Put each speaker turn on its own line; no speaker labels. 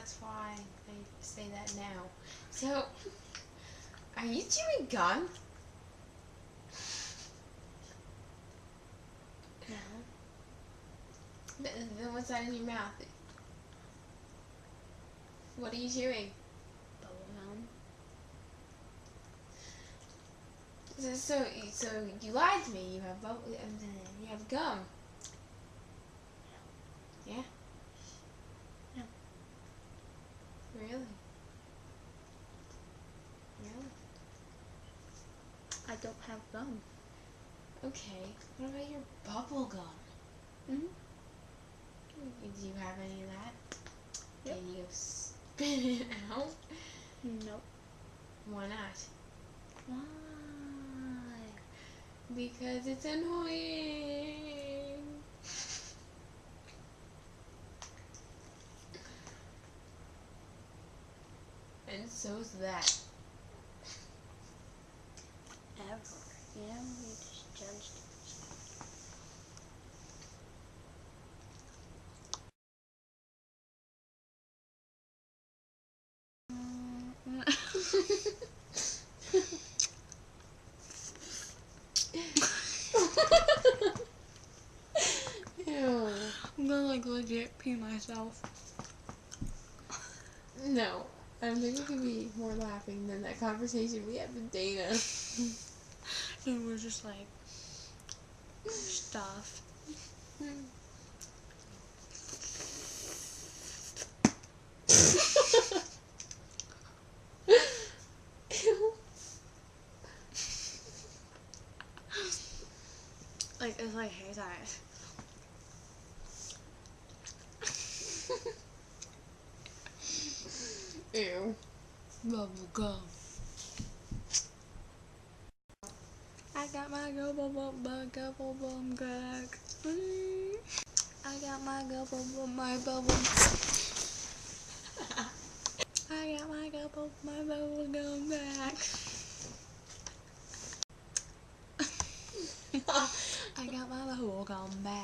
that's why I say that now. So, are you chewing gum?
No.
Then what's that in your mouth? What are you chewing?
Bubblegum.
So you lied to me. You have you have gum. Yeah.
No.
Really? Really?
I don't have gum.
Okay. What about your bubble gum?
Mm-hmm.
Do you have any of that?
Yep.
Can you go spit it out?
Nope.
Why not?
Why?
Because it's annoying. And so's that.
Ever. You know, you just judged
Ew.
I'm gonna like legit pee myself.
No. I don't think we can be more laughing than that conversation we had with Dana.
And we're just like stuff.
Ew.
Like it's like hair ties.
Ew.
Bubble gum. I got my gubble bum crack. I got my gubble my bubble. I got my bubble gum back. I got my bubble gum back.